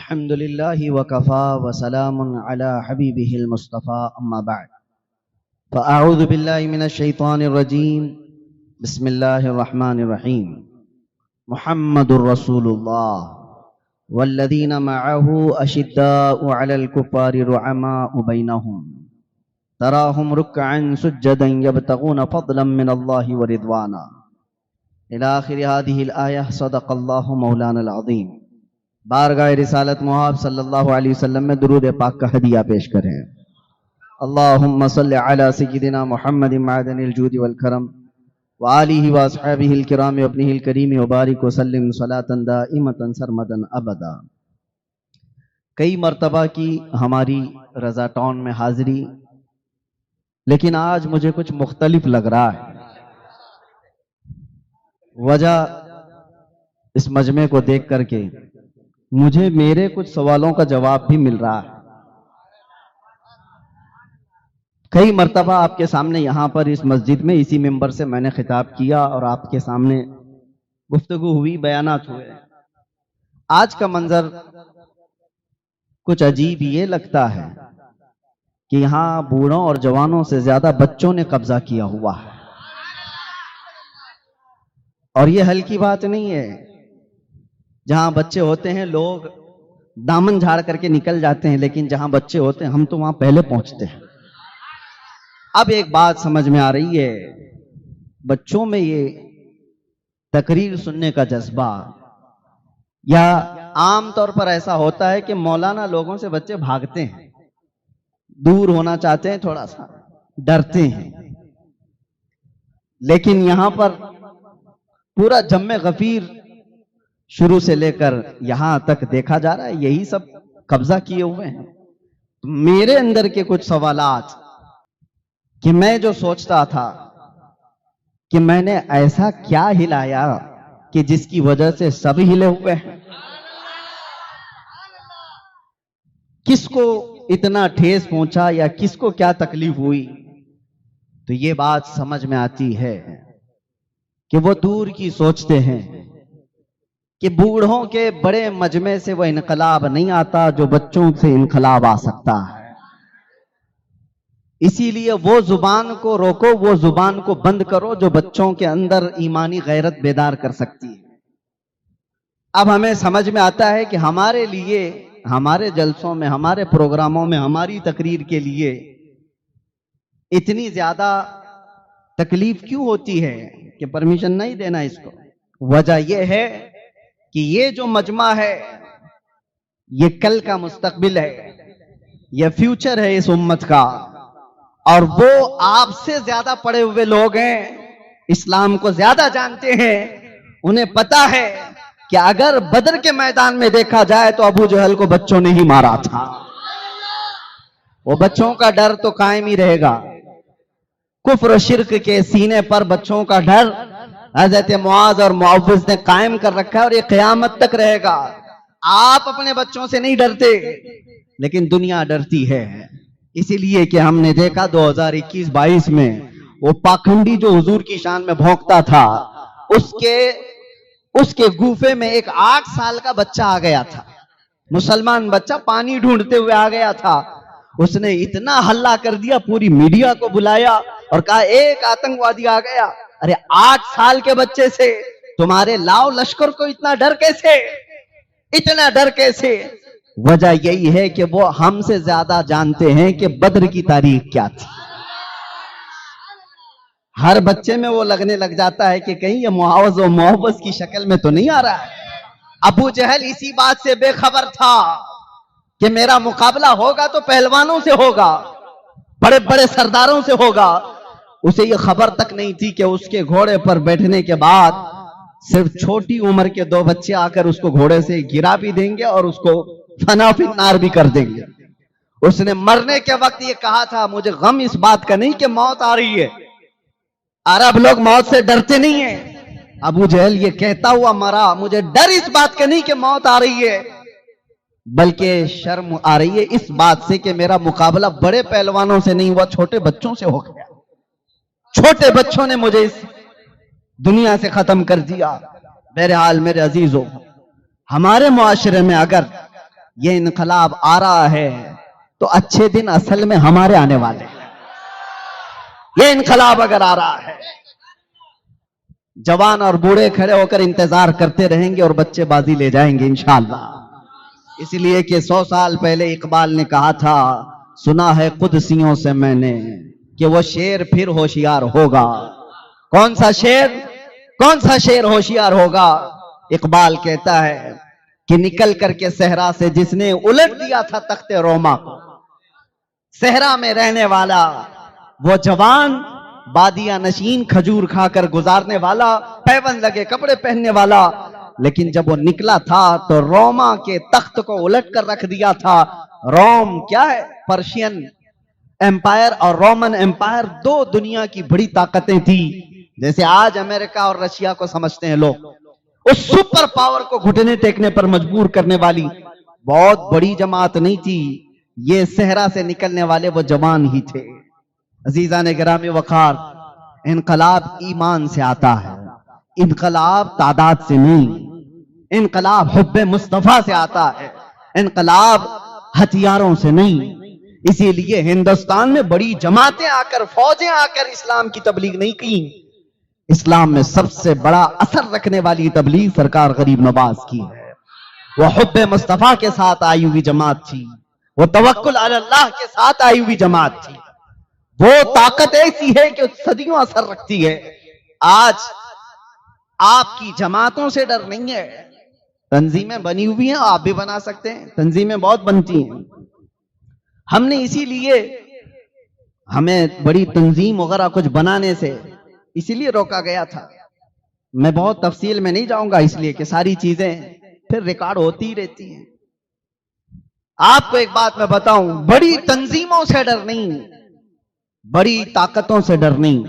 الحمد لله وكفى وسلام على حبيبه المصطفى أما بعد فأعوذ بالله من الشيطان الرجيم بسم الله الرحمن الرحيم محمد رسول الله والذين معه أشداء على الكفار رحماء بينهم تراهم ركعا سجدا يبتغون فضلا من الله ورضوانا إلى آخر هذه الآية صدق الله مولانا العظيم. بارگاہ رسالت محاب صلی اللہ علیہ وسلم میں درود پاک کا ہدیہ پیش کریں. اللہم صلی علی سیدنا محمد معدن الجود والکرم وآلہ واصحابہ الکرام وابنہ الکریم وبارک وسلم صلاۃ دائمۃ سرمدا ابدا. کئی مرتبہ کی ہماری رضا ٹاؤن میں حاضری، لیکن آج مجھے کچھ مختلف لگ رہا ہے. وجہ اس مجمع کو دیکھ کر کے مجھے میرے کچھ سوالوں کا جواب بھی مل رہا ہے. کئی مرتبہ آپ کے سامنے یہاں پر اس مسجد میں اسی ممبر سے میں نے خطاب کیا اور آپ کے سامنے گفتگو ہوئی، بیانات ہوئے. آج کا منظر کچھ عجیب یہ لگتا ہے کہ یہاں بوڑھوں اور جوانوں سے زیادہ بچوں نے قبضہ کیا ہوا ہے. اور یہ ہلکی بات نہیں ہے. جہاں بچے ہوتے ہیں لوگ دامن جھاڑ کر کے نکل جاتے ہیں، لیکن جہاں بچے ہوتے ہیں ہم تو وہاں پہلے پہنچتے ہیں. اب ایک بات سمجھ میں آ رہی ہے، بچوں میں یہ تقریر سننے کا جذبہ، یا عام طور پر ایسا ہوتا ہے کہ مولانا لوگوں سے بچے بھاگتے ہیں، دور ہونا چاہتے ہیں، تھوڑا سا ڈرتے ہیں. لیکن یہاں پر پورا جم غفیر شروع سے لے کر یہاں تک دیکھا جا رہا ہے یہی سب قبضہ کیے ہوئے ہیں. میرے اندر کے کچھ سوالات کہ میں جو سوچتا تھا کہ میں نے ایسا کیا ہلایا کہ جس کی وجہ سے سب ہلے ہوئے ہیں، کس کو اتنا ٹھیس پہنچا یا کس کو کیا تکلیف ہوئی، تو یہ بات سمجھ میں آتی ہے کہ وہ دور کی سوچتے ہیں کہ بوڑھوں کے بڑے مجمع سے وہ انقلاب نہیں آتا جو بچوں سے انقلاب آ سکتا ہے. اسی لیے وہ زبان کو روکو، وہ زبان کو بند کرو جو بچوں کے اندر ایمانی غیرت بیدار کر سکتی ہے. اب ہمیں سمجھ میں آتا ہے کہ ہمارے لیے، ہمارے جلسوں میں، ہمارے پروگراموں میں، ہماری تقریر کے لیے اتنی زیادہ تکلیف کیوں ہوتی ہے کہ پرمیشن نہیں دینا اس کو. وجہ یہ ہے کہ یہ جو مجمع ہے یہ کل کا مستقبل ہے، یہ فیوچر ہے اس امت کا، اور وہ آپ سے زیادہ پڑھے ہوئے لوگ ہیں، اسلام کو زیادہ جانتے ہیں. انہیں پتا ہے کہ اگر بدر کے میدان میں دیکھا جائے تو ابو جہل کو بچوں نے ہی مارا تھا. وہ بچوں کا ڈر تو قائم ہی رہے گا. کفر و شرک کے سینے پر بچوں کا ڈر حضرت معاذ اور معوذ نے قائم کر رکھا ہے، اور یہ قیامت تک رہے گا. آپ اپنے بچوں سے نہیں ڈرتے، لیکن دنیا ڈرتی ہے. اسی لیے کہ ہم نے دیکھا 2021-22 میں وہ پاکھنڈی جو حضور کی شان میں بھونکتا تھا، اس کے گوفے میں ایک 8 سال کا بچہ آ گیا تھا، مسلمان بچہ پانی ڈھونڈتے ہوئے آ گیا تھا. اس نے اتنا ہلہ کر دیا، پوری میڈیا کو بلایا اور کہا ایک آتنکوادی آ گیا. ارے 8 سال کے بچے سے تمہارے لاؤ لشکر کو اتنا ڈر کیسے، اتنا ڈر کیسے؟ وجہ یہی ہے کہ وہ ہم سے زیادہ جانتے ہیں کہ بدر کی تاریخ کیا تھی. ہر بچے میں وہ لگنے لگ جاتا ہے کہ کہیں یہ معاوض و معوض کی شکل میں تو نہیں آ رہا ہے. ابو جہل اسی بات سے بے خبر تھا کہ میرا مقابلہ ہوگا تو پہلوانوں سے ہوگا، بڑے بڑے سرداروں سے ہوگا. اسے یہ خبر تک نہیں تھی کہ اس کے گھوڑے پر بیٹھنے کے بعد صرف چھوٹی عمر کے 2 بچے آ کر اس کو گھوڑے سے گرا بھی دیں گے اور اس کو فنا فی النار بھی کر دیں گے. اس نے مرنے کے وقت یہ کہا تھا مجھے غم اس بات کا نہیں کہ موت آ رہی ہے. عرب لوگ موت سے ڈرتے نہیں ہیں. ابو جہل یہ کہتا ہوا مرا مجھے ڈر اس بات کا نہیں کہ موت آ رہی ہے، بلکہ شرم آ رہی ہے اس بات سے کہ میرا مقابلہ بڑے پہلوانوں سے نہیں ہوا، چھوٹے بچوں سے ہو گیا. چھوٹے بچوں نے مجھے اس دنیا سے ختم کر دیا. بہرحال میرے عزیزوں، ہمارے معاشرے میں اگر یہ انقلاب آ رہا ہے تو اچھے دن اصل میں ہمارے آنے والے ہیں. یہ انقلاب اگر آ رہا ہے، جوان اور بوڑھے کھڑے ہو کر انتظار کرتے رہیں گے اور بچے بازی لے جائیں گے انشاءاللہ. اس لیے کہ 100 سال پہلے اقبال نے کہا تھا، سنا ہے قدسیوں سے میں نے کہ وہ شیر پھر ہوشیار ہوگا. کون سا شیر؟ کون سا شیر ہوشیار ہوگا؟ اقبال کہتا ہے کہ نکل کر کے صحرا سے جس نے الٹ دیا تھا تخت روما کو، صحرا میں رہنے والا وہ جوان، بادیہ نشین، کھجور کھا کر گزارنے والا، پیون لگے کپڑے پہننے والا، لیکن جب وہ نکلا تھا تو روما کے تخت کو الٹ کر رکھ دیا تھا. روم کیا ہے؟ پرشین امپائر اور رومن امپائر دو دنیا کی بڑی طاقتیں تھی. جیسے آج امریکہ اور رشیا کو سمجھتے ہیں لوگ، اس سپر پاور کو گھٹنے ٹیکنے پر مجبور کرنے والی بہت بڑی جماعت نہیں تھی. یہ صحرا سے نکلنے والے وہ جوان ہی تھے. عزیزان گرامی وقار، انقلاب ایمان سے آتا ہے، انقلاب تعداد سے نہیں، انقلاب حب مصطفیٰ سے آتا ہے، انقلاب ہتھیاروں سے نہیں. اسی لیے ہندوستان میں بڑی جماعتیں آ کر، فوجیں آ کر اسلام کی تبلیغ نہیں کی. اسلام میں سب سے بڑا اثر رکھنے والی تبلیغ سرکار غریب نواز کی ہے. وہ حب مصطفیٰ کے ساتھ آئی ہوئی جماعت تھی، وہ توکل علی اللہ کے ساتھ آئی ہوئی جماعت تھی. وہ طاقت ایسی ہے کہ صدیوں اثر رکھتی ہے. آج آپ کی جماعتوں سے ڈر نہیں ہے. تنظیمیں بنی ہوئی ہیں، آپ بھی بنا سکتے ہیں، تنظیمیں بہت بنتی ہیں. ہم نے اسی لیے ہمیں بڑی تنظیم وغیرہ کچھ بنانے سے اسی لیے روکا گیا تھا. میں بہت تفصیل میں نہیں جاؤں گا اس لیے کہ ساری چیزیں پھر ریکارڈ ہوتی ہی رہتی ہیں. آپ کو ایک بات میں بتاؤں، بڑی تنظیموں سے ڈر نہیں، بڑی طاقتوں سے ڈر نہیں.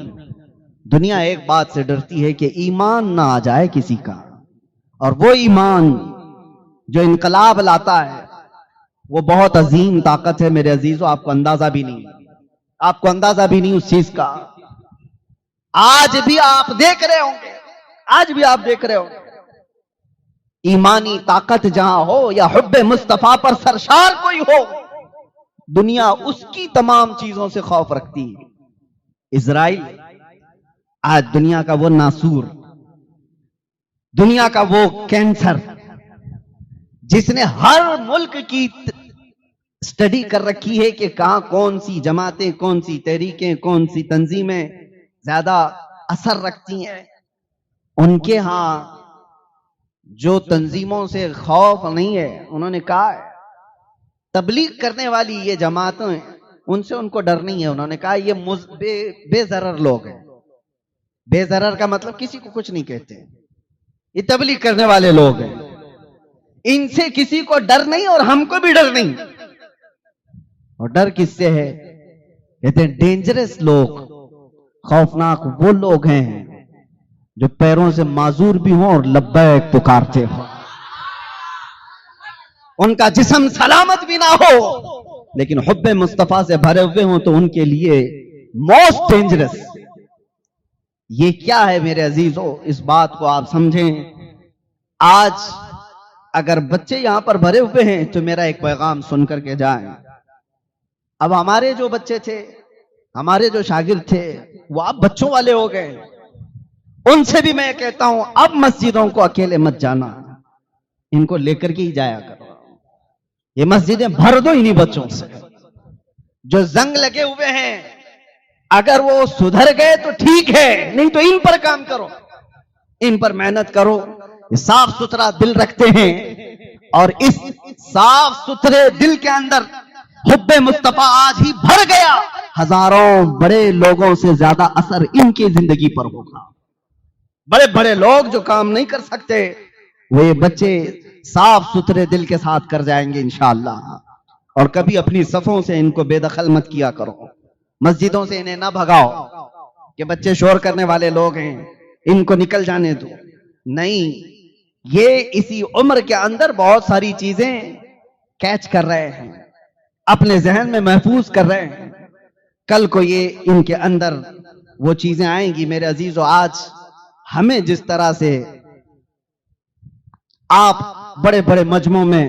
دنیا ایک بات سے ڈرتی ہے کہ ایمان نہ آ جائے کسی کا، اور وہ ایمان جو انقلاب لاتا ہے وہ بہت عظیم طاقت ہے. میرے عزیزو، آپ کو اندازہ بھی نہیں، آپ کو اندازہ بھی نہیں اس چیز کا. آج بھی آپ دیکھ رہے ہوں گے، آج بھی آپ دیکھ رہے ہوں گے، ایمانی طاقت جہاں ہو یا حب مصطفیٰ پر سرشار کوئی ہو، دنیا اس کی تمام چیزوں سے خوف رکھتی ہے. اسرائیل آج دنیا کا وہ ناسور، دنیا کا وہ کینسر جس نے ہر ملک کی سٹڈی کر رکھی ہے کہ کہاں کون سی جماعتیں، کون سی تحریکیں، کون سی تنظیمیں زیادہ اثر رکھتی ہیں. ان کے ہاں جو تنظیموں سے خوف نہیں ہے، انہوں نے کہا ہے تبلیغ کرنے والی یہ جماعتیں ہیں، ان سے ان کو ڈر نہیں ہے. انہوں نے کہا یہ بے ضرر لوگ ہیں. بے ضرر کا مطلب کسی کو کچھ نہیں کہتے، یہ تبلیغ کرنے والے لوگ ہیں، ان سے کسی کو ڈر نہیں اور ہم کو بھی ڈر نہیں. اور ڈر کس سے ہے؟ کہتے ہیں ڈینجرس لوگ، خوفناک وہ لوگ ہیں جو پیروں سے معذور بھی ہوں اور لبیک پکارتے ہوں، ان کا جسم سلامت بھی نہ ہو لیکن حب مصطفیٰ سے بھرے ہوئے ہوں تو ان کے لیے موسٹ ڈینجرس. یہ کیا ہے میرے عزیزو؟ اس بات کو آپ سمجھیں. آج اگر بچے یہاں پر بھرے ہوئے ہیں تو میرا ایک پیغام سن کر کے جائیں. اب ہمارے جو بچے تھے، ہمارے جو شاگرد تھے، وہ اب بچوں والے ہو گئے. ان سے بھی میں کہتا ہوں اب مسجدوں کو اکیلے مت جانا، ان کو لے کر کے ہی جایا کرو. یہ مسجدیں بھر دو انہی بچوں سے. جو زنگ لگے ہوئے ہیں اگر وہ سدھر گئے تو ٹھیک ہے، نہیں تو ان پر کام کرو، ان پر محنت کرو. یہ صاف ستھرا دل رکھتے ہیں اور اس صاف ستھرے دل کے اندر حب مصطفیٰ آج ہی بھر گیا. ہزاروں بڑے لوگوں سے زیادہ اثر ان کی زندگی پر ہوگا. بڑے بڑے لوگ جو کام نہیں کر سکتے وہ یہ بچے صاف ستھرے دل کے ساتھ کر جائیں گے انشاءاللہ. اور کبھی اپنی صفوں سے ان کو بے دخل مت کیا کرو، مسجدوں سے انہیں نہ بھگاؤ کہ بچے شور کرنے والے لوگ ہیں ان کو نکل جانے دو. نہیں، یہ اسی عمر کے اندر بہت ساری چیزیں کیچ کر رہے ہیں، اپنے ذہن میں محفوظ کر رہے ہیں. کل کو یہ ان کے اندر وہ چیزیں آئیں گی. میرے عزیزو، آج ہمیں جس طرح سے آپ بڑے بڑے مجمعوں میں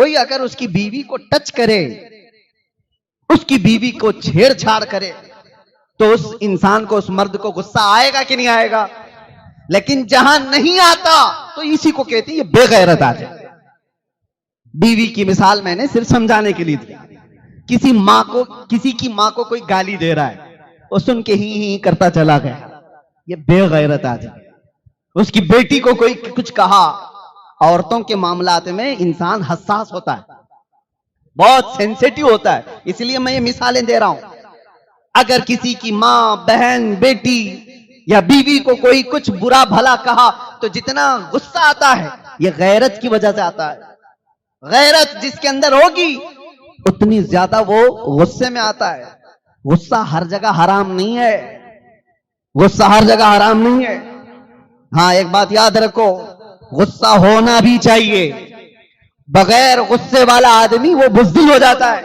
کوئی اگر اس کی بیوی کو ٹچ کرے, اس کی بیوی کو چھیڑ چھاڑ کرے, تو اس انسان کو, اس مرد کو غصہ آئے گا کہ نہیں آئے گا؟ لیکن جہاں نہیں آتا تو اسی کو کہتی یہ بے غیرت آ جائے. بیوی کی مثال میں نے صرف سمجھانے کے لیے دی. کسی کی ماں کو کوئی گالی دے رہا ہے, وہ سن کے ہی کرتا چلا گیا, یہ بے غیرت آ جائے. اس کی بیٹی کو کوئی کچھ کہا. عورتوں کے معاملات میں انسان حساس ہوتا ہے, بہت سینسیٹیو ہوتا ہے, اس لیے میں یہ مثالیں دے رہا ہوں. اگر کسی کی ماں, بہن, بیٹی یا بیوی کو کوئی کچھ برا بھلا کہا تو جتنا غصہ آتا ہے یہ غیرت کی وجہ سے آتا ہے. غیرت جس کے اندر ہوگی اتنی زیادہ وہ غصے میں آتا ہے. غصہ ہر جگہ حرام نہیں ہے, غصہ ہر جگہ حرام نہیں ہے. ہاں ایک بات یاد رکھو, غصہ ہونا بھی چاہیے. بغیر غصے والا آدمی وہ بزدل ہو جاتا ہے.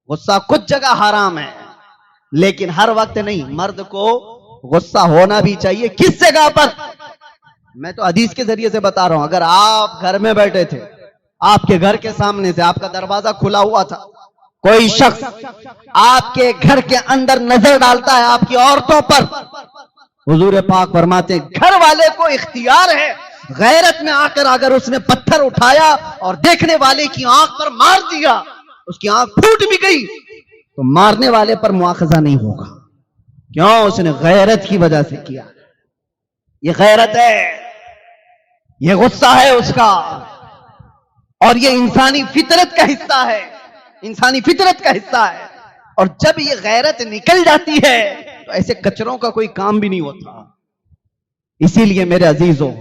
غصہ کچھ جگہ حرام ہے لیکن ہر وقت نہیں. مرد کو غصہ ہونا بھی چاہیے. کس جگہ پر؟ میں تو حدیث کے ذریعے سے بتا رہا ہوں. اگر آپ گھر میں بیٹھے تھے, آپ کے گھر کے سامنے سے آپ کا دروازہ کھلا ہوا تھا, کوئی شخص آپ کے گھر کے اندر نظر ڈالتا ہے آپ کی عورتوں پر, حضور پاک فرماتے ہیں گھر والے کو اختیار ہے غیرت میں آ کر اگر اس نے پتھر اٹھایا اور دیکھنے والے کی آنکھ پر مار دیا, اس کی آنکھ پھوٹ بھی گئی, تو مارنے والے پر مواخذہ نہیں ہوگا. کیوں؟ اس نے غیرت کی وجہ سے کیا. یہ غیرت ہے, یہ غصہ ہے اس کا, اور یہ انسانی فطرت کا حصہ ہے, انسانی فطرت کا حصہ ہے. اور جب یہ غیرت نکل جاتی ہے تو ایسے کچروں کا کوئی کام بھی نہیں ہوتا. اسی لیے میرے عزیزوں,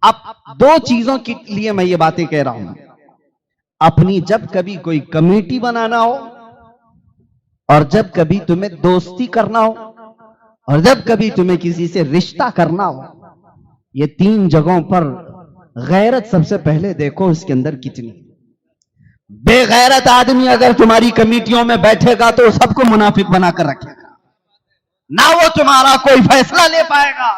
اب دو چیزوں کے لیے میں یہ باتیں کہہ رہا ہوں. اپنی جب کبھی کوئی کمیٹی بنانا ہو, اور جب کبھی تمہیں دوستی کرنا ہو, اور جب کبھی تمہیں کسی سے رشتہ کرنا ہو, یہ تین جگہوں پر غیرت سب سے پہلے دیکھو اس کے اندر کتنی. بے غیرت آدمی اگر تمہاری کمیٹیوں میں بیٹھے گا تو سب کو منافق بنا کر رکھے گا, نہ وہ تمہارا کوئی فیصلہ لے پائے گا.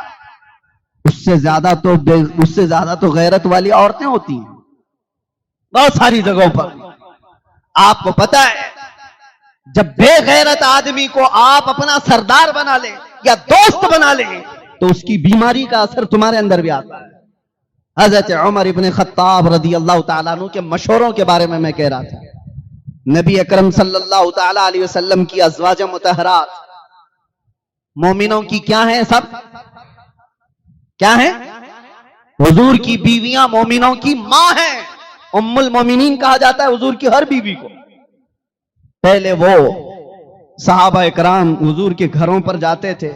اس سے زیادہ تو غیرت والی عورتیں ہوتی ہیں بہت ساری جگہوں پر. آپ کو پتا ہے جب بے غیرت آدمی کو آپ اپنا سردار بنا لیں یا دوست بنا لیں تو اس کی بیماری کا اثر تمہارے اندر بھی آتا ہے. حضرت عمر ابن خطاب رضی اللہ تعالیٰ عنہ کے مشوروں کے بارے میں کہہ رہا تھا. نبی اکرم صلی اللہ تعالیٰ علیہ وسلم کی ازواج مطہرات مومنوں کی کیا ہیں؟ سب کیا ہیں؟ حضور کی بیویاں مومنوں کی ماں ہیں. ام المومنین کہا جاتا ہے حضور کی ہر بیوی کو. پہلے وہ صحابہ اکرام حضور کے گھروں پر جاتے تھے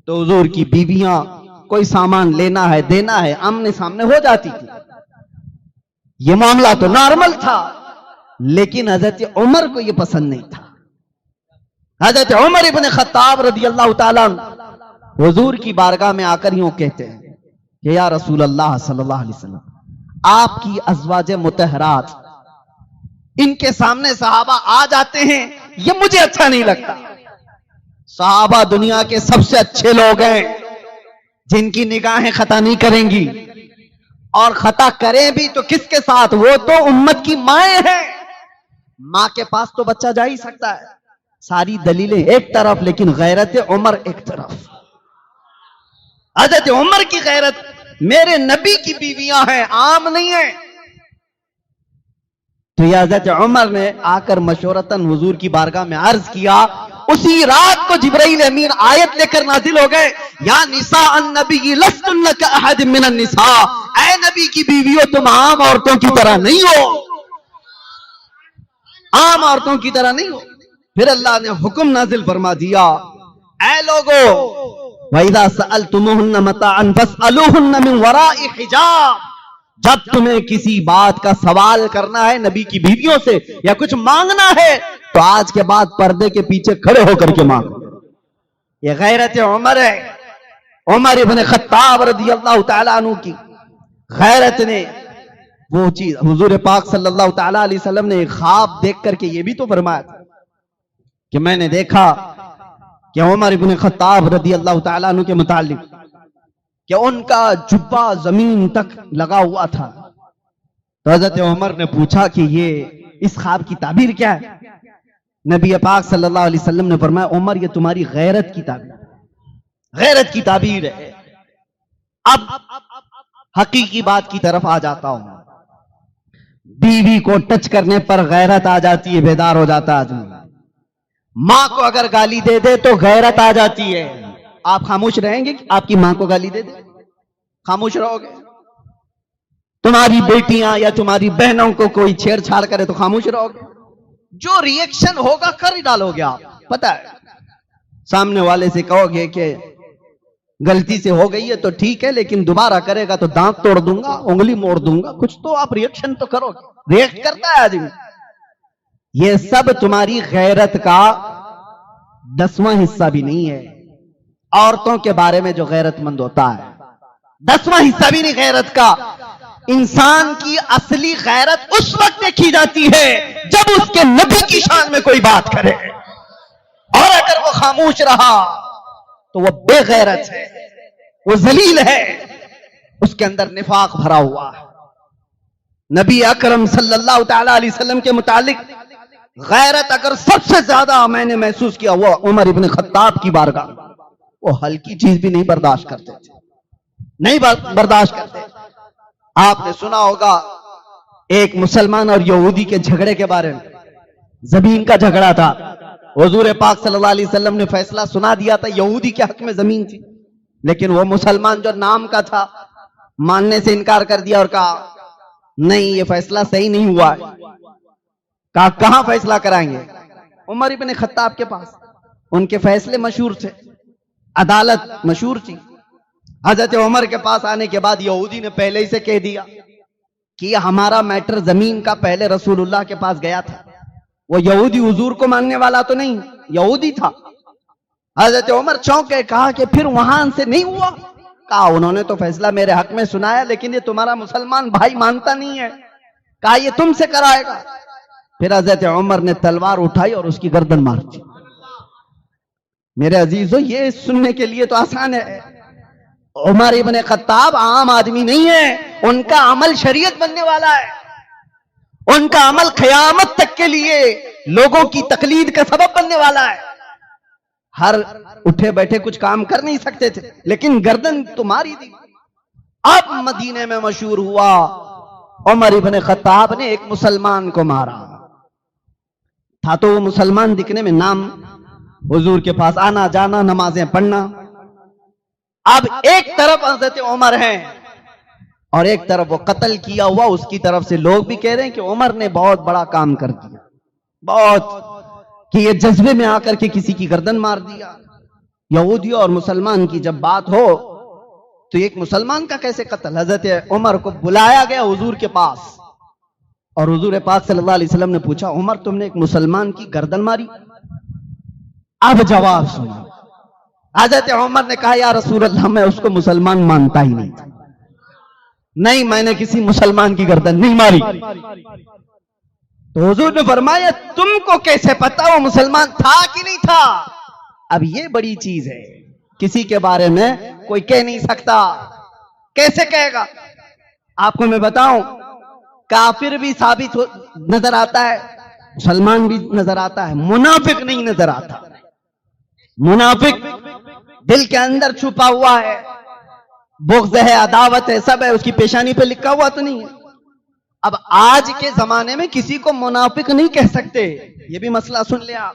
تو حضور کی بیویاں کوئی سامان لینا ہے دینا ہے آمنے سامنے ہو جاتی تھی. یہ معاملہ تو نارمل تھا, لیکن حضرت عمر کو یہ پسند نہیں تھا. حضرت عمر ابن خطاب رضی اللہ تعالیٰ حضور کی بارگاہ میں آ کر یوں کہتے ہیں کہ یا رسول اللہ صلی اللہ علیہ وسلم, آپ کی ازواج مطہرات ان کے سامنے صحابہ آ جاتے ہیں, یہ مجھے اچھا نہیں لگتا. صحابہ دنیا کے سب سے اچھے لوگ ہیں جن کی نگاہیں خطا نہیں کریں گی, اور خطا کریں بھی تو کس کے ساتھ؟ وہ تو امت کی مائیں ہیں. ماں کے پاس تو بچہ جا ہی سکتا ہے. ساری دلیلیں ایک طرف, لیکن غیرت عمر ایک طرف. حضرت عمر کی غیرت میرے نبی کی بیویاں ہیں, عام نہیں ہیں. تو یہ حضرت عمر نے آ کر مشورتاً حضور کی بارگاہ میں عرض کیا. اسی رات کو جبرائیل امین آیت لے کر نازل ہو گئے, یا نساء النبی لستن کاحد من النساء, اے نبی کی بیویوں تم عام عورتوں کی طرح نہیں ہو, عام عورتوں کی طرح نہیں ہو. پھر اللہ نے حکم نازل فرما دیا, اے لوگو وَإِذَا سَأَلْتُمُوهُنَّ مَتَاعًا فَاسْأَلُوهُنَّ مِنْ وَرَاءِ حِجَابٍ, جب تمہیں کسی بات کا سوال کرنا ہے نبی کی بیویوں سے یا کچھ مانگنا ہے تو آج کے بعد پردے کے پیچھے کھڑے ہو کر کے مانگو. یہ غیرت عمر ہے. عمر ابن خطاب رضی اللہ تعالیٰ عنہ کی غیرت نے وہ چیز, حضور پاک صلی اللہ تعالیٰ علیہ وسلم نے ایک خواب دیکھ کر کے یہ بھی تو فرمایا تھا کہ میں نے دیکھا کہ عمر ابن خطاب رضی اللہ تعالیٰ عنہ کے متعلق کہ ان کا جبہ زمین تک لگا ہوا تھا, تو حضرت عمر نے پوچھا کہ یہ اس خواب کی تعبیر کیا ہے؟ نبی پاک صلی اللہ علیہ وسلم نے فرمایا عمر یہ تمہاری غیرت کی تعبیر ہے، غیرت کی تعبیر ہے۔ اب حقیقی بات کی طرف آ جاتا ہوں۔ بیوی کو ٹچ کرنے پر غیرت آ جاتی ہے، بیدار ہو جاتا ہے آدمی۔ ماں کو اگر گالی دے دے تو غیرت آ جاتی ہے۔ آپ خاموش رہیں گے کہ آپ کی ماں کو گالی دے دے؟ خاموش رہو گے؟ تمہاری بیٹیاں یا تمہاری بہنوں کو کوئی چھیڑ چھاڑ کرے تو خاموش رہو گے؟ جو ری ایکشن ہوگا کر ہی ڈالو گے آپ، پتہ ہے۔ سامنے والے سے کہو گے کہ غلطی سے ہو گئی ہے تو ٹھیک ہے، لیکن دوبارہ کرے گا تو دانت توڑ دوں گا، انگلی موڑ دوں گا، کچھ تو آپ ری ایکشن تو کرو گے۔ ریئیکٹ کرتا ہے آدمی۔ یہ سب تمہاری غیرت کا 10واں حصہ بھی نہیں ہے۔ عورتوں کے بارے میں جو غیرت مند ہوتا ہے 10واں حصہ بھی نہیں غیرت کا۔ انسان کی اصلی غیرت اس وقت دیکھی جاتی ہے جب اس کے نبی کی شان میں کوئی بات کرے، اور اگر وہ خاموش رہا تو وہ بے غیرت ہے، وہ ذلیل ہے، اس کے اندر نفاق بھرا ہوا ہے۔ نبی اکرم صلی اللہ تعالی علیہ وسلم کے متعلق غیرت اگر سب سے زیادہ میں نے محسوس کیا وہ عمر ابن خطاب کی بارگاہ، وہ ہلکی چیز بھی نہیں برداشت کرتے تھے، نہیں برداشت کرتے۔ آپ نے سنا ہوگا ایک مسلمان اور یہودی کے جھگڑے کے بارے میں، زمین کا جھگڑا تھا۔ حضور پاک صلی اللہ علیہ وسلم نے فیصلہ سنا دیا تھا، یہودی کے حق میں زمین تھی، لیکن وہ مسلمان جو نام کا تھا ماننے سے انکار کر دیا اور کہا نہیں یہ فیصلہ صحیح نہیں ہوا ہے۔ کہا کہاں فیصلہ کرائیں گے؟ عمر ابن خطاب کے پاس۔ ان کے فیصلے مشہور تھے، عدالت مشہور تھی۔ حضرت عمر کے پاس آنے کے بعد یہودی نے پہلے ہی سے کہہ دیا کہ یہ ہمارا میٹر زمین کا پہلے رسول اللہ کے پاس گیا تھا۔ وہ یہودی حضور کو ماننے والا تو نہیں، یہودی تھا۔ حضرت عمر چونک کے کہا کہ پھر وہاں سے نہیں ہوا؟ کہا انہوں نے تو فیصلہ میرے حق میں سنایا، لیکن یہ تمہارا مسلمان بھائی مانتا نہیں ہے۔ کہا یہ تم سے کرائے گا۔ پھر حضرت عمر نے تلوار اٹھائی اور اس کی گردن مار دی۔ میرے عزیزو یہ سننے کے لیے تو آسان ہے، عمر ابن خطاب عام آدمی نہیں ہے، ان کا عمل شریعت بننے والا ہے، ان کا عمل قیامت تک کے لیے لوگوں کی تقلید کا سبب بننے والا ہے۔ ہر اٹھے بیٹھے کچھ کام کر نہیں سکتے تھے، لیکن گردن تمہاری دی۔ اب مدینے میں مشہور ہوا عمر ابن خطاب نے ایک مسلمان کو مارا تھا، تو وہ مسلمان دکھنے میں نام، حضور کے پاس آنا جانا، نمازیں پڑھنا۔ اب ایک طرف حضرت عمر ہیں اور ایک طرف وہ قتل کیا ہوا، اس کی طرف سے لوگ بھی کہہ رہے ہیں کہ عمر نے بہت بڑا کام کر دیا، بہت، کہ یہ جذبے میں آ کر کے کسی کی گردن مار دیا۔ یہودی اور مسلمان کی جب بات ہو تو ایک مسلمان کا کیسے قتل؟ حضرت عمر کو بلایا گیا حضور کے پاس اور حضور پاک صلی اللہ علیہ وسلم نے پوچھا عمر تم نے ایک مسلمان کی گردن ماری؟ اب جواب سنو۔ حضرت عمر نے کہا یا رسول اللہ میں اس کو مسلمان مانتا ہی نہیں تھا، نہیں میں نے کسی مسلمان کی گردن نہیں ماری۔ تو حضور نے فرمایا تم کو کیسے پتا وہ مسلمان تھا کہ نہیں تھا؟ اب یہ بڑی چیز ہے، کسی کے بارے میں کوئی کہہ نہیں سکتا، کیسے کہے گا؟ آپ کو میں بتاؤں، کافر بھی ثابت نظر آتا ہے، مسلمان بھی نظر آتا ہے، منافق نہیں نظر آتا۔ منافق دل کے اندر چھپا ہوا ہے، بغض ہے، عداوت ہے، سب ہے، اس کی پیشانی پہ لکھا ہوا تو نہیں ہے۔ اب آج کے زمانے میں کسی کو منافق نہیں کہہ سکتے، یہ بھی مسئلہ سن لیں آپ،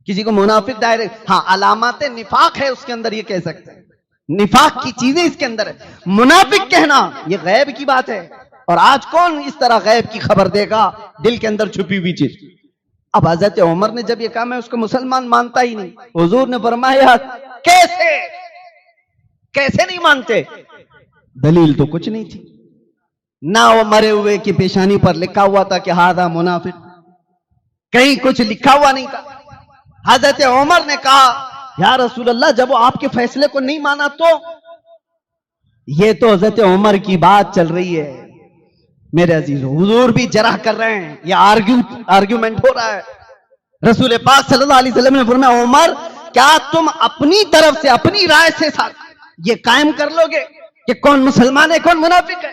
کسی کو منافق ڈائریکٹ، ہاں علامات نفاق ہے اس کے اندر یہ کہہ سکتے ہیں، نفاق کی چیزیں اس کے اندر ہے۔ منافق کہنا یہ غیب کی بات ہے، اور آج کون اس طرح غیب کی خبر دے گا؟ دل کے اندر چھپی ہوئی چیز۔ اب حضرت عمر نے جب یہ کہا میں اس کو مسلمان مانتا ہی نہیں، حضور نے فرمایا کیسے کیسے نہیں مانتے؟ دلیل تو کچھ نہیں تھی، نہ وہ مرے ہوئے کی پیشانی پر لکھا ہوا تھا کہ ہذا منافق، کہیں کچھ لکھا ہوا نہیں تھا۔ حضرت عمر نے کہا یا رسول اللہ جب وہ آپ کے فیصلے کو نہیں مانا تو؟ یہ تو حضرت عمر کی بات چل رہی ہے میرے عزیزو، حضور بھی جرح کر رہے ہیں، یہ آرگیومنٹ ہو رہا ہے۔ رسول پاک صلی اللہ علیہ وسلم نے فرمایا عمر کیا تم اپنی طرف سے اپنی رائے سے یہ قائم کر لو گے کہ کون مسلمان ہے کون منافق ہے؟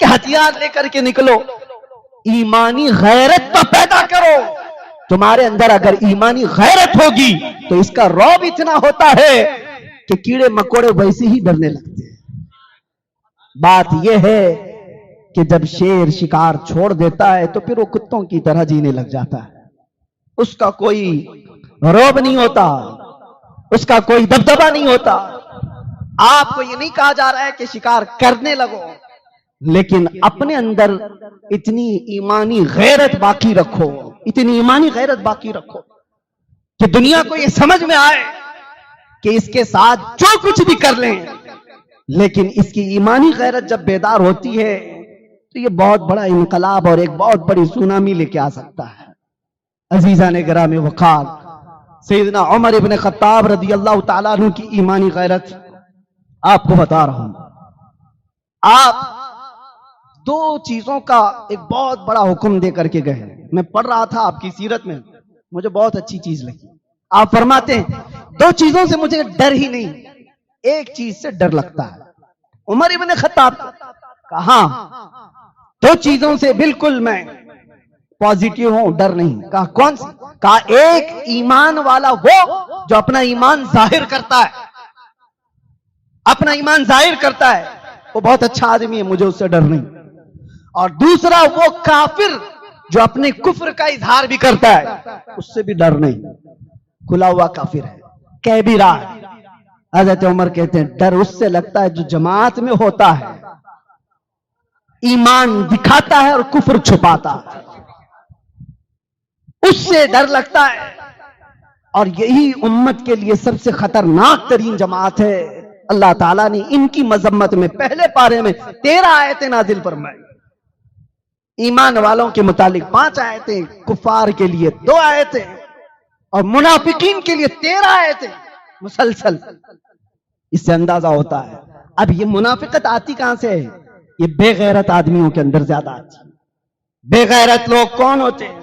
کہ ہتھیار لے کر کے نکلو، ایمانی غیرت تو پیدا کرو. تمہارے اندر اگر ایمانی غیرت ہوگی تو اس کا رعب اتنا ہوتا ہے کہ کیڑے مکوڑے ویسے ہی ڈرنے لگتے ہیں. بات یہ ہے کہ جب شیر شکار چھوڑ دیتا ہے تو پھر وہ کتوں کی طرح جینے لگ جاتا ہے. اس کا کوئی رعب نہیں ہوتا، اس کا کوئی دبدبا نہیں ہوتا. آپ کو یہ نہیں کہا جا رہا ہے کہ شکار کرنے لگو، لیکن اپنے اندر اتنی ایمانی غیرت باقی رکھو، اتنی ایمانی غیرت باقی رکھو کہ دنیا کو یہ سمجھ میں آئے کہ اس کے ساتھ جو کچھ بھی کر لیں، لیکن اس کی ایمانی غیرت جب بیدار ہوتی ہے تو یہ بہت بڑا انقلاب اور ایک بہت بڑی سونامی لے کے آ سکتا ہے. عزیزان گرامی وقار، سیدنا عمر ابن خطاب رضی اللہ تعالیٰ عنہ کی ایمانی غیرت آپ کو بتا رہا ہوں. آپ دو چیزوں کا ایک بہت بڑا حکم دے کر کے گئے. میں پڑھ رہا تھا آپ کی سیرت میں، مجھے بہت اچھی چیز لگی. آپ فرماتے ہیں دو چیزوں سے مجھے ڈر ہی نہیں، ایک چیز سے ڈر لگتا ہے. عمر ابن خطاب کہا دو چیزوں سے بالکل میں پازیٹیو ہوں، ڈر نہیں. کہا کون سی؟ کہا ایک ایمان والا وہ جو اپنا ایمان ظاہر کرتا ہے، اپنا ایمان ظاہر کرتا ہے، وہ بہت اچھا آدمی ہے، مجھے اس سے ڈر نہیں. اور دوسرا وہ کافر جو اپنے کفر کا اظہار بھی کرتا ہے، اس سے بھی ڈر نہیں. کھلا ہوا کافر ہے، کہہ بھی رہا ہے. حضرت عمر کہتے ہیں ڈر اس سے لگتا ہے جو جماعت میں ہوتا ہے، ایمان دکھاتا ہے اور کفر چھپاتا ہے، اس سے ڈر لگتا ہے. اور یہی امت کے لیے سب سے خطرناک ترین جماعت ہے. اللہ تعالیٰ نے ان کی مذمت میں پہلے پارے میں 13 آیتیں نازل فرمائی. ایمان والوں کے متعلق 5 آیتیں، کفار کے لیے 2 آیتیں، اور منافقین کے لیے 13 آیتیں مسلسل. اس سے اندازہ ہوتا ہے اب یہ منافقت آتی کہاں سے ہے؟ یہ بے غیرت آدمیوں کے اندر زیادہ آتی ہے. بے غیرت لوگ کون ہوتے ہیں؟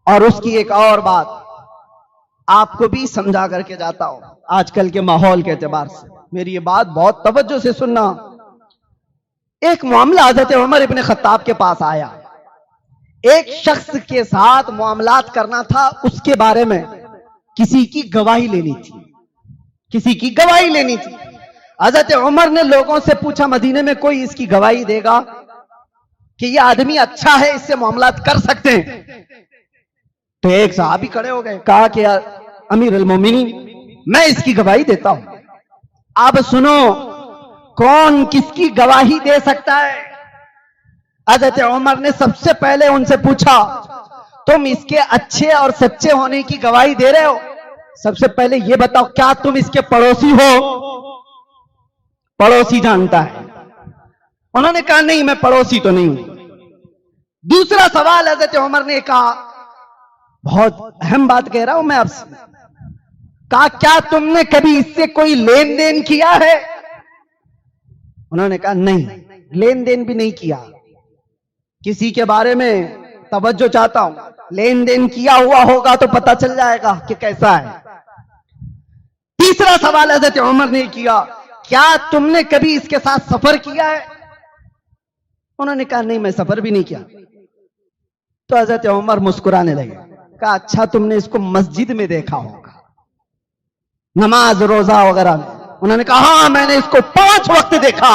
اور اس کی ایک اور بات آپ کو بھی سمجھا کر کے جاتا ہوں آج کل کے ماحول کے اعتبار سے. میری یہ بات بہت توجہ سے سننا. ایک معاملہ حضرت عمر ابن خطاب کے پاس آیا. ایک شخص کے ساتھ معاملات کرنا تھا، اس کے بارے میں کسی کی گواہی لینی تھی، کسی کی گواہی لینی تھی. حضرت عمر نے لوگوں سے پوچھا مدینے میں کوئی اس کی گواہی دے گا کہ یہ آدمی اچھا ہے، اس سے معاملات کر سکتے ہیں. تو ایک صحابی کھڑے ہو گئے، کہا کہ امیر المومنین میں اس کی گواہی دیتا ہوں. اب سنو کون کس کی گواہی دے سکتا ہے؟ حضرت عمر نے سب سے پہلے ان سے پوچھا تم اس کے اچھے اور سچے ہونے کی گواہی دے رہے ہو؟ سب سے پہلے یہ بتاؤ کیا تم اس کے پڑوسی ہو؟ پڑوسی جانتا ہے. انہوں نے کہا نہیں میں پڑوسی تو نہیں ہوں. دوسرا سوال حضرت عمر نے کہا، بہت اہم بات کہہ رہا ہوں میں آپ سے، کہا کیا تم نے کبھی اس سے کوئی لین دین کیا ہے؟ انہوں نے کہا نہیں لین دین بھی نہیں کیا. کسی کے بارے میں توجہ چاہتا ہوں، لین دین کیا ہوا ہوگا تو پتہ چل جائے گا کہ کیسا ہے. تیسرا سوال حضرت عمر نے کیا، کیا تم نے کبھی اس کے ساتھ سفر کیا ہے؟ انہوں نے کہا نہیں میں سفر بھی نہیں کیا. تو حضرت عمر مسکرانے لگے، کہا اچھا تم نے اس کو مسجد میں دیکھا ہوگا، نماز روزہ وغیرہ میں؟ انہوں نے کہا ہاں میں نے اس کو 5 وقت دیکھا.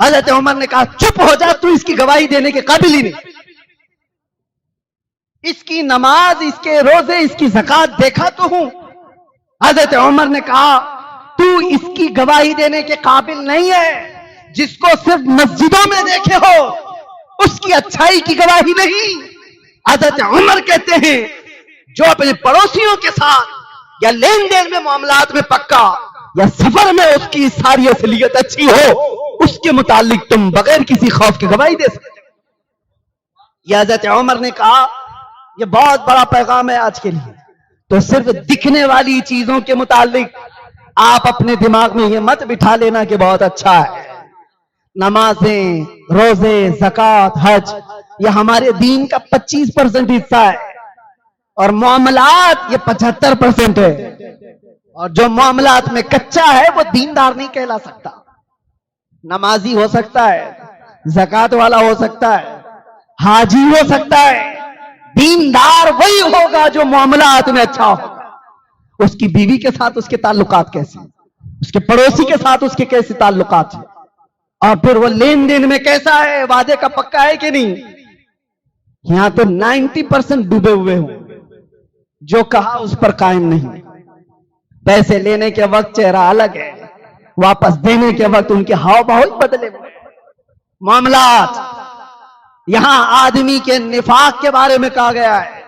حضرت عمر نے کہا چپ ہو جا، تو اس کی گواہی دینے کے قابل ہی نہیں. اس کی نماز، اس کے روزے، اس کی زکات دیکھا تو ہوں. حضرت عمر نے کہا تو اس کی گواہی دینے کے قابل نہیں ہے. جس کو صرف مسجدوں میں دیکھے ہو اس کی اچھائی کی گواہی نہیں. حضرت عمر کہتے ہیں جو اپنے پڑوسیوں کے ساتھ یا لین دین میں معاملات میں پکا یا سفر میں اس کی ساری اصلیت اچھی ہو، اس کے متعلق تم بغیر کسی خوف کی گواہی دے سکتے. یہ حضرت عمر نے کہا یہ بہت بڑا پیغام ہے آج کے لیے. تو صرف دکھنے والی چیزوں کے متعلق آپ اپنے دماغ میں یہ مت بٹھا لینا کہ بہت اچھا ہے. نمازیں، روزے، زکات، حج یہ ہمارے دین کا 25% حصہ ہے، اور معاملات یہ 75% ہے. اور جو معاملات میں کچا ہے وہ دیندار نہیں کہلا سکتا. نمازی ہو سکتا ہے زکات والا ہو سکتا ہے, حاجی ہو سکتا ہے, دیندار وہی ہوگا جو معاملات میں اچھا ہوگا. اس کی بیوی کے ساتھ اس کے تعلقات کیسے, اس کے پڑوسی کے ساتھ اس کے کیسے تعلقات ہیں, اور پھر وہ لین دین میں کیسا ہے, وعدے کا پکا ہے کہ نہیں. یہاں تو 90% ڈوبے ہوئے ہوں, جو کہا اس پر قائم نہیں. پیسے لینے کے وقت چہرہ الگ ہے, واپس دینے کے وقت ان کے ہاؤ بہت بدلے ہوئے معاملات. یہاں آدمی کے نفاق کے بارے میں کہا گیا ہے,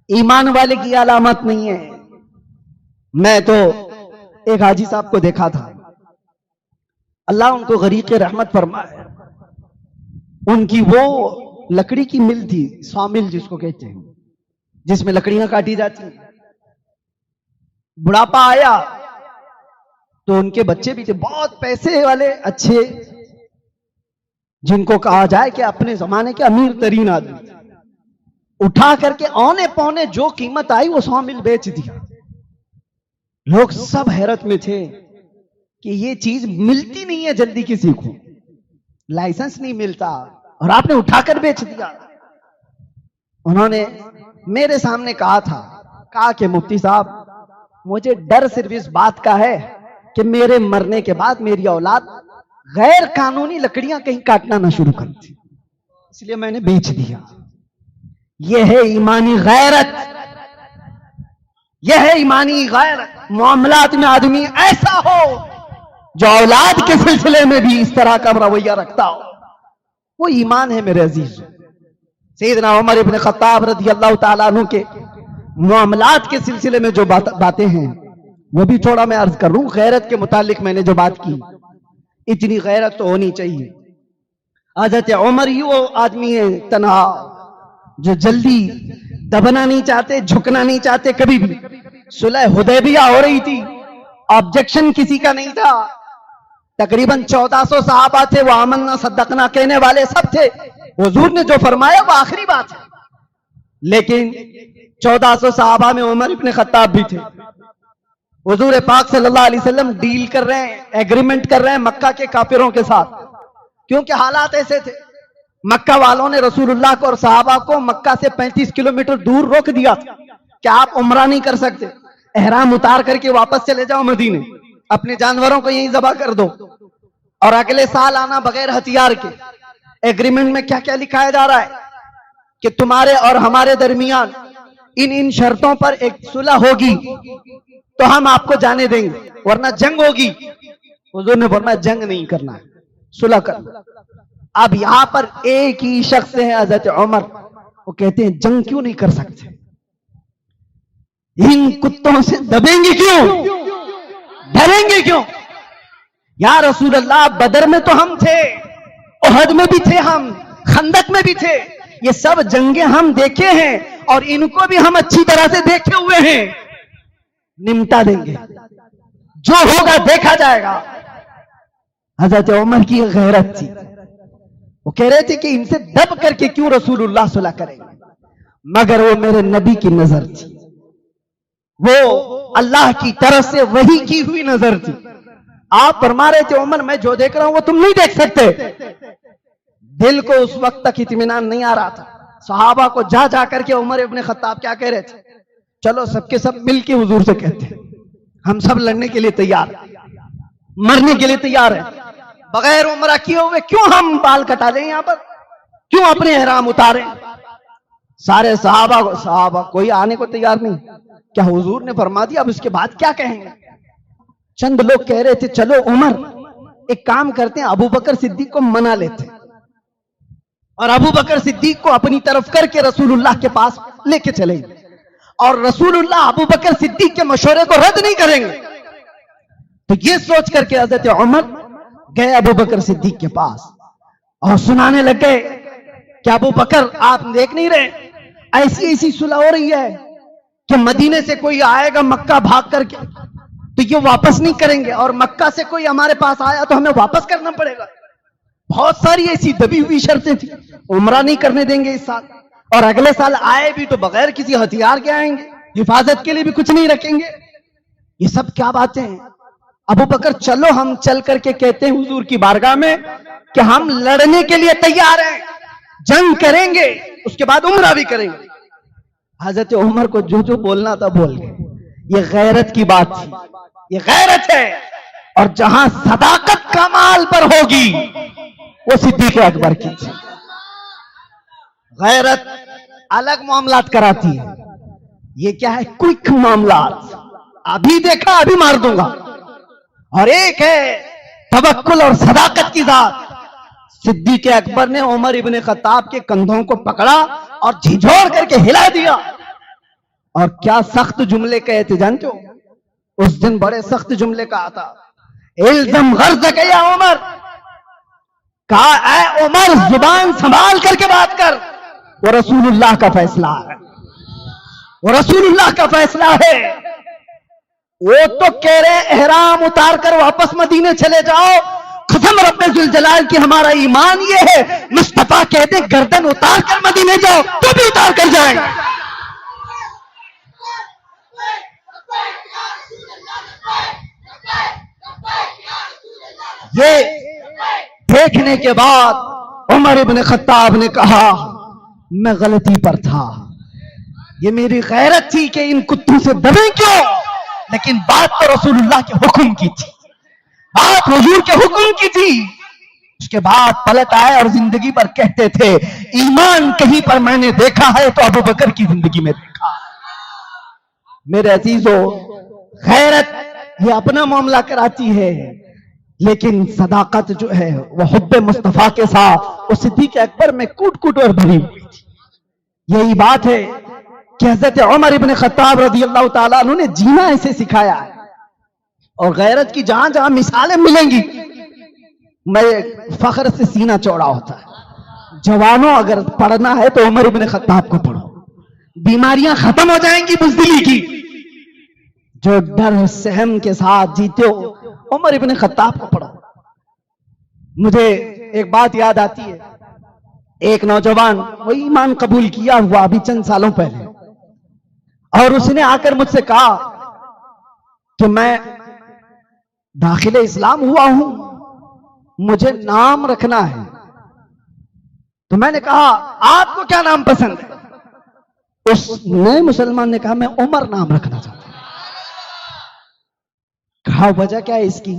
ایمان والے کی علامت نہیں ہے. میں تو ایک حاجی صاحب کو دیکھا تھا, اللہ ان کو غریق رحمت فرمائے. ان کی وہ لکڑی کی مل تھی, سامل جس کو کہتے ہیں, جس میں لکڑیاں کاٹی جاتی ہیں. بڑھاپا آیا تو ان کے بچے بھی تھے, بہت پیسے والے اچھے, جن کو کہا جائے کہ اپنے زمانے کے امیر ترین آدمی. اٹھا کر کے اونے پونے جو قیمت آئی وہ سامل بیچ دیا. لوگ سب حیرت میں تھے کہ یہ چیز ملتی نہیں ہے جلدی کسی کو, لائسنس نہیں ملتا, اور آپ نے اٹھا کر بیچ دیا. انہوں نے میرے سامنے کہا کہ مفتی صاحب, مجھے ڈر صرف اس بات کا ہے کہ میرے مرنے کے بعد میری اولاد غیر قانونی لکڑیاں کہیں کاٹنا نہ شروع کر دی, اس لیے میں نے بیچ دیا. یہ ہے ایمانی غیرت, یہ ہے ایمانی غیرت. معاملات میں آدمی ایسا ہو جو اولاد کے سلسلے میں بھی اس طرح کا رویہ رکھتا ہو, وہ ایمان ہے میرے عزیز. سیدنا عمر ابن خطاب رضی اللہ تعالیٰ عنہ کے معاملات کے سلسلے میں جو باتیں ہیں وہ بھی تھوڑا میں عرض کر رہا ہوں. غیرت کے متعلق میں نے جو بات کی, اتنی غیرت تو ہونی چاہیے. حضرت عمر ہی وہ آدمی ہے تنہا جو جلدی دبنا نہیں چاہتے, جھکنا نہیں چاہتے کبھی بھی. صلح حدیبیہ ہو رہی تھی, آبجیکشن کسی کا نہیں تھا. تقریباً 1400 صحابہ تھے, وہ آمنا صدقنا کہنے والے سب تھے. حضور نے جو فرمایا وہ آخری بات ہے, لیکن 1400 صحابہ میں عمر ابن خطاب بھی تھے. حضور پاک صلی اللہ علیہ وسلم ڈیل کر رہے ہیں, ایگریمنٹ کر رہے ہیں مکہ کے کافروں کے ساتھ, کیونکہ حالات ایسے تھے. مکہ والوں نے رسول اللہ کو اور صحابہ کو مکہ سے 35 کلومیٹر دور روک دیا تھا کہ آپ عمرہ نہیں کر سکتے, احرام اتار کر کے واپس چلے جاؤ مدینے, اپنے جانوروں کو یہیں ذبح کر دو, اور اگلے سال آنا بغیر ہتھیار کے. ایگریمنٹ میں کیا کیا لکھایا جا رہا ہے کہ تمہارے اور ہمارے درمیان ان شرطوں پر ایک صلح ہوگی تو ہم آپ کو جانے دیں گے, ورنہ جنگ ہوگی. حضور نے فرمایا جنگ نہیں کرنا ہے, صلح کرنا. اب یہاں پر ایک ہی شخص ہے حضرت عمر, وہ کہتے ہیں جنگ کیوں نہیں کر سکتے, ان کتوں سے دبیں گے کیوں, ڈریں گے کیوں. یا رسول اللہ, بدر میں تو ہم تھے, احد میں بھی تھے, ہم خندق میں بھی تھے, یہ سب جنگیں ہم دیکھے ہیں, اور ان کو بھی ہم اچھی طرح سے دیکھے ہوئے ہیں, نمٹا دیں گے, جو ہوگا دیکھا جائے گا. حضرت عمر کی غیرت تھی, وہ کہہ رہے تھے کہ ان سے دب کر کے کیوں رسول اللہ صلی اللہ علیہ وسلم کریں گے, مگر وہ میرے نبی کی نظر تھی, وہ اللہ کی طرف سے وحی کی ہوئی نظر تھی. آپ فرما رہے تھے عمر میں جو دیکھ رہا ہوں وہ تم نہیں دیکھ سکتے. دل کو اس وقت تک اطمینان نہیں آ رہا تھا. صحابہ کو جا جا کر کے عمر ابن خطاب کیا کہہ رہے تھے, چلو سب کے سب مل کے حضور سے کہتے ہیں ہم سب لڑنے کے لیے تیار ہیں, مرنے کے لیے تیار ہیں, بغیر عمرہ کیے ہوئے کیوں ہم بال کٹا لیں, یہاں پر کیوں اپنے احرام اتاریں. سارے صحابہ کوئی آنے کو تیار نہیں. کیا حضور نے فرما دیا, اب اس کے بعد کیا کہیں گے. چند لوگ کہہ رہے تھے چلو عمر ایک کام کرتے ہیں, ابو بکر صدیق کو منا لیتے, اور ابو بکر صدیق کو اپنی طرف کر کے رسول اللہ کے پاس لے کے چلیں گے, اور رسول اللہ ابو بکر صدیق کے مشورے کو رد نہیں کریں گے. تو یہ سوچ کر کے حضرت عمر گئے ابو بکر صدیق کے پاس اور سنانے لگ گئے کہ ابو بکر آپ دیکھ نہیں رہے, ایسی ایسی صلح ہو رہی ہے کہ مدینے سے کوئی آئے گا مکہ بھاگ کر کے تو یہ واپس نہیں کریں گے, اور مکہ سے کوئی ہمارے پاس آیا تو ہمیں واپس کرنا پڑے گا. بہت ساری ایسی دبی ہوئی شرطیں تھیں, عمرہ نہیں کرنے دیں گے اس سال, اور اگلے سال آئے بھی تو بغیر کسی ہتھیار کے آئیں گے, حفاظت کے لیے بھی کچھ نہیں رکھیں گے. یہ سب کیا باتیں ہیں. ابو بکر چلو ہم چل کر کے کہتے ہیں حضور کی بارگاہ میں کہ ہم لڑنے کے لیے تیار ہیں، جنگ کریں گے، اس کے بعد عمرہ بھی کریں گے۔ حضرت عمر کو جو جو بولنا تھا بول گئے۔ یہ غیرت کی بات تھی، یہ غیرت ہے، اور جہاں صداقت کمال پر ہوگی وہ صدیق اکبر کی تھی۔ غیرت الگ معاملات کراتی ہے، یہ کیا ہے؟ کوئک معاملات، ابھی دیکھا ابھی مار دوں گا۔ اور ایک ہے توکل اور صداقت کی ذات۔ صدیق اکبر نے عمر ابن خطاب کے کندھوں کو پکڑا اور جھنجھوڑ کر کے ہلا دیا، اور کیا سخت جملے کہے تھے جانتے ہو؟ اس دن بڑے سخت جملے کہا تھا، الزم غرضک یا عمر، کہا اے عمر زبان سنبھال کر کے بات کر، وہ رسول اللہ کا فیصلہ ہے، وہ رسول اللہ کا فیصلہ ہے۔ وہ تو کہہ رہے احرام اتار کر واپس مدینے چلے جاؤ، قسم رب ذوالجلال کی ہمارا ایمان یہ ہے، مصطفیٰ کہتے گردن اتار کر مدینے جاؤ تو بھی اتار کر جائیں۔ یہ دیکھنے کے بعد عمر ابن خطاب نے کہا میں غلطی پر تھا، یہ میری غیرت تھی کہ ان کتوں سے دبیں کیوں، لیکن بات تو رسول اللہ کے حکم کی تھی، بات حضور کے حکم کی تھی۔ اس کے بعد پلٹ آئے اور زندگی پر کہتے تھے ایمان کہیں پر میں نے دیکھا ہے تو ابو بکر کی زندگی میں دیکھا۔ میرے عزیزو، غیرت یہ اپنا معاملہ کراتی ہے، لیکن صداقت جو ہے وہ حب مصطفیٰ کے ساتھ وہ صدیق اکبر میں کوٹ کوٹ اور بھری ہوئی تھی۔ یہی بات ہے کہ حضرت عمر ابن خطاب رضی اللہ تعالیٰ عنہ نے جینا ایسے سکھایا ہے، اور غیرت کی جہاں جہاں مثالیں ملیں گی میں فخر سے سینہ چوڑا ہوتا ہے۔ جوانوں اگر پڑھنا ہے تو عمر ابن خطاب کو پڑھو، بیماریاں ختم ہو جائیں گی بزدلی کی۔ جو ڈر سہم کے ساتھ جیتے ہو عمر ابن خطاب کو پڑھو۔ مجھے ایک بات یاد آتی ہے، ایک نوجوان وہ ایمان قبول کیا ہوا ابھی چند سالوں پہلے، اور اس نے آ کر مجھ سے کہا کہ میں داخل اسلام ہوا ہوں، مجھے نام رکھنا ہے۔ تو میں نے کہا آپ کو کیا نام پسند ہے؟ اس نئے مسلمان نے کہا میں عمر نام رکھنا چاہتا ہوں۔ کہا وجہ کیا ہے اس کی؟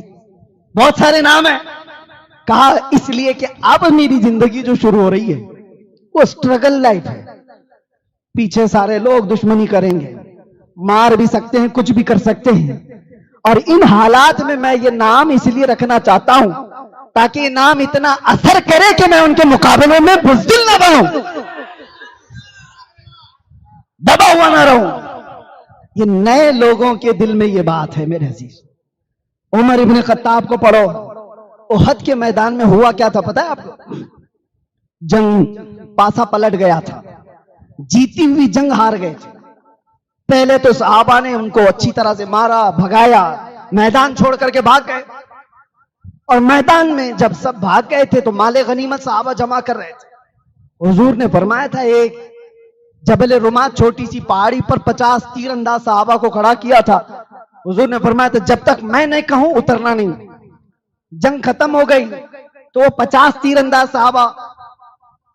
بہت سارے نام ہیں۔ کہا اس لیے کہ اب میری زندگی جو شروع ہو رہی ہے وہ سٹرگل لائف ہے، پیچھے سارے لوگ دشمنی کریں گے، مار بھی سکتے ہیں، کچھ بھی کر سکتے ہیں، اور ان حالات میں میں یہ نام اس لیے رکھنا چاہتا ہوں تاکہ یہ نام اتنا اثر کرے کہ میں ان کے مقابلے میں بزدل نہ بنوں، دبا ہوا نہ رہوں۔ یہ نئے لوگوں کے دل میں یہ بات ہے میرے عزیز۔ عمر ابن خطاب کو پڑھو، احد کے میدان میں ہوا کیا تھا پتہ ہے آپ کو؟ جنگ پاسا پلٹ گیا تھا، جیتی ہوئی جنگ ہار گئے تھے۔ پہلے تو صحابہ نے ان کو اچھی طرح سے مارا، بھگایا، میدان چھوڑ کر کے بھاگ گئے، اور میدان میں جب سب بھاگ گئے تھے تو مال غنیمت صحابہ جمع کر رہے تھے۔ حضور نے فرمایا تھا ایک جبل رمات چھوٹی سی پہاڑی پر 50 تیر انداز صحابہ کو کھڑا کیا تھا۔ حضور نے فرمایا تھا جب تک میں نہیں کہوں اترنا نہیں۔ جنگ ختم ہو گئی تو وہ 50 تیر انداز صحابہ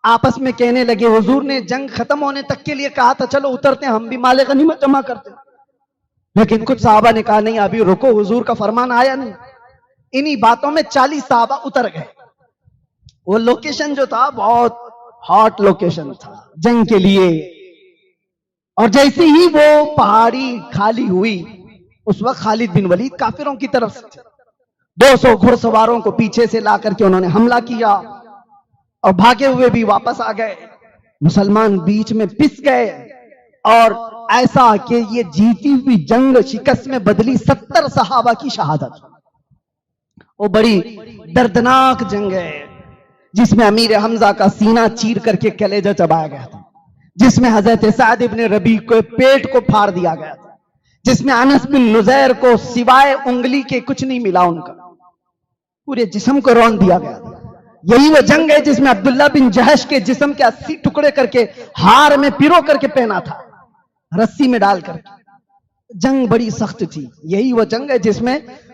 آپس میں کہنے لگے، حضور نے جنگ ختم ہونے تک کے لیے کہا تھا چلو اترتے ہیں، ہم بھی مال غنیمت جمع کرتے ہیں، لیکن کچھ صحابہ نے کہا نہیں ابھی رکو، حضور کا فرمان آیا نہیں۔ انہی باتوں میں 40 صحابہ اتر گئے۔ وہ لوکیشن جو تھا بہت ہاٹ لوکیشن تھا جنگ کے لیے، اور جیسے ہی وہ پہاڑی خالی ہوئی اس وقت خالد بن ولید کافروں کی طرف سے 200 گھڑ سواروں کو پیچھے سے لا کر کے انہوں نے حملہ کیا اور بھاگے ہوئے بھی واپس آ گئے۔ مسلمان بیچ میں پس گئے، اور ایسا کہ یہ جیتی ہوئی جنگ شکست میں بدلی 70 صحابہ کی شہادت۔ وہ بڑی دردناک جنگ ہے جس میں امیر حمزہ کا سینہ چیر کر کے کلیجہ چبایا گیا تھا، جس میں حضرت سعد ابن ربیع کو پیٹ کو پھاڑ دیا گیا تھا، جس میں انس بن نزیر کو سوائے انگلی کے کچھ نہیں ملا، ان کا پورے جسم کو رون دیا گیا تھا۔ یہی وہ جنگ ہے جس میں عبداللہ بن جہش کے جسم کے 80 ٹکڑے کر کے ہار میں پیرو کر کے پہنا تھا، رسی میں ڈال کر کے۔ جنگ بڑی سخت تھی۔ یہی وہ جنگ ہے جس میں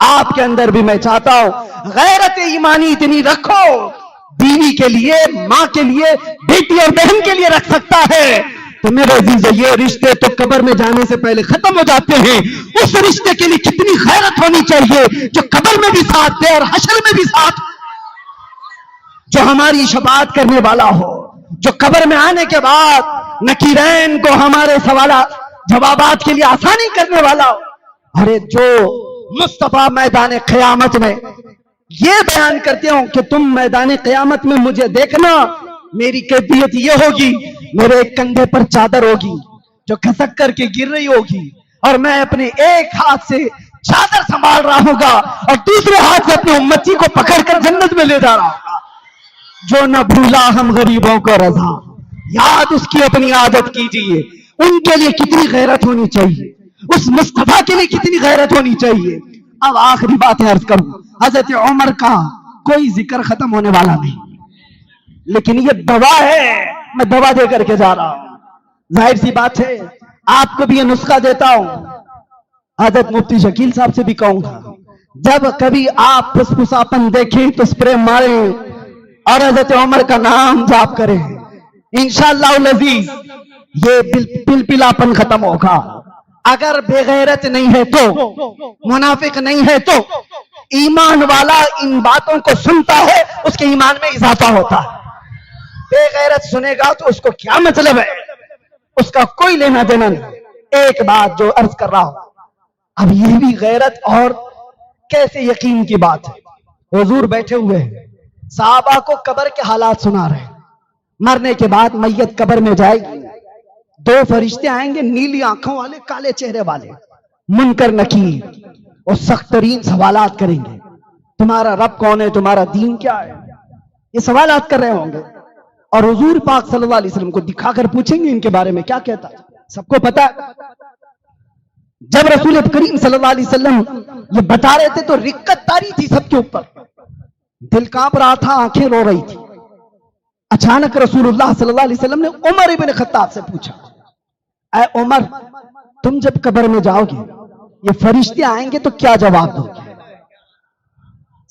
آپ کے اندر بھی میں چاہتا ہوں غیرت ایمانی اتنی رکھو، بیوی کے لیے، ماں کے لیے، بیٹی اور بہن کے لیے رکھ سکتا ہے تو میرے عزیز یہ رشتے تو قبر میں جانے سے پہلے ختم ہو جاتے ہیں، اس رشتے کے لیے کتنی غیرت ہونی چاہیے جو قبر میں بھی ساتھ دے اور حشر میں بھی ساتھ، جو ہماری شفاعت کرنے والا ہو، جو قبر میں آنے کے بعد نکیرین کو ہمارے سوالات جوابات کے لیے آسانی کرنے والا ہو۔ ارے جو مصطفیٰ میدان قیامت میں یہ بیان کرتے ہوں کہ تم میدان قیامت میں مجھے دیکھنا، میری کیفیت یہ ہوگی، میرے ایک کندھے پر چادر ہوگی جو کھسک کر کے گر رہی ہوگی اور میں اپنے ایک ہاتھ سے چادر سنبھال رہا ہوں گا اور دوسرے ہاتھ سے اپنی امتی کو پکڑ کر جنت میں لے جا رہا ہوں گا۔ جو نہ بھولا ہم غریبوں کو رضا، یاد اس کی اپنی عادت کیجئے، ان کے لیے کتنی غیرت ہونی چاہیے، اس مصطفیٰ کے لیے کتنی غیرت ہونی چاہیے۔ اب آخری بات عرض کروں، حضرت عمر کا کوئی ذکر ختم ہونے والا نہیں، لیکن یہ دوا ہے، میں دوا دے کر کے جا رہا ہوں۔ ظاہر سی بات ہے آپ کو بھی یہ نسخہ دیتا ہوں، حضرت مفتی شکیل صاحب سے بھی کہوں گا، جب کبھی آپ پھسپھساپن دیکھیں تو اسپرے ماریں اور حضرت عمر کا نام جاپ کریں، انشاءاللہ العزیز یہ پلپلاپن ختم ہوگا۔ اگر بے غیرت نہیں ہے تو، منافق نہیں ہے تو، ایمان والا ان باتوں کو سنتا ہے اس کے ایمان میں اضافہ ہوتا ہے۔ بے غیرت سنے گا تو اس کو کیا مطلب ہے، اس کا کوئی لینا دینا نہیں۔ ایک بات جو عرض کر رہا ہوں، اب یہ بھی غیرت اور کیسے یقین کی بات ہے۔ حضور بیٹھے ہوئے ہیں، صحابہ کو قبر کے حالات سنا رہے ہیں، مرنے کے بعد میت قبر میں جائے گی، دو فرشتے آئیں گے، نیلی آنکھوں والے، کالے چہرے والے، منکر نکیر، اور سخت ترین سوالات کریں گے۔ تمہارا رب کون ہے، تمہارا دین کیا ہے، یہ سوالات کر رہے ہوں گے، اور حضور پاک صلی اللہ علیہ وسلم کو دکھا کر پوچھیں گے ان کے بارے میں کیا کہتا ہے۔ سب کو پتا ہے جب رسول کریم صلی اللہ علیہ وسلم یہ بتا رہے تھے تو رقت تاری تھی سب کے اوپر، دل کانپ رہا تھا، آنکھیں رو رہی تھی۔ اچانک رسول اللہ صلی اللہ علیہ وسلم نے عمر ابن خطاب سے پوچھا، اے عمر، تم جب قبر میں جاؤ گے یہ فرشتے آئیں گے تو کیا جواب دو گے؟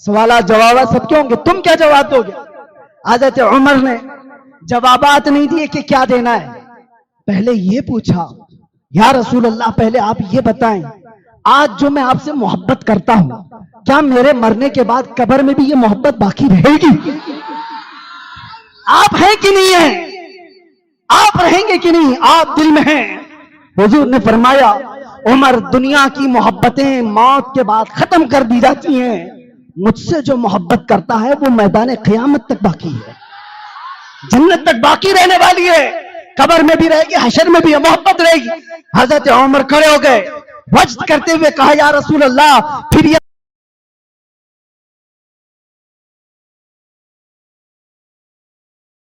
سوالات جوابات سب کے ہوں گے، تم کیا جواب دو گے؟ حضرت عمر نے جوابات نہیں دیے کہ کیا دینا ہے، پہلے یہ پوچھا، یا رسول اللہ پہلے آپ یہ بتائیں، آج جو میں آپ سے محبت کرتا ہوں کیا میرے مرنے کے بعد قبر میں بھی یہ محبت باقی رہے گی؟ آپ ہیں کہ نہیں ہیں؟ آپ رہیں گے کہ نہیں؟ آپ دل میں ہیں؟ حضور نے فرمایا، عمر، دنیا کی محبتیں موت کے بعد ختم کر دی جاتی ہیں، مجھ سے جو محبت کرتا ہے وہ میدان قیامت تک باقی ہے، جنت تک باقی رہنے والی ہے، قبر میں بھی رہے گی، حشر میں بھی محبت رہے گی۔ حضرت عمر کھڑے ہو گئے، وجد کرتے ہوئے کہا، یا رسول اللہ، پھر یہ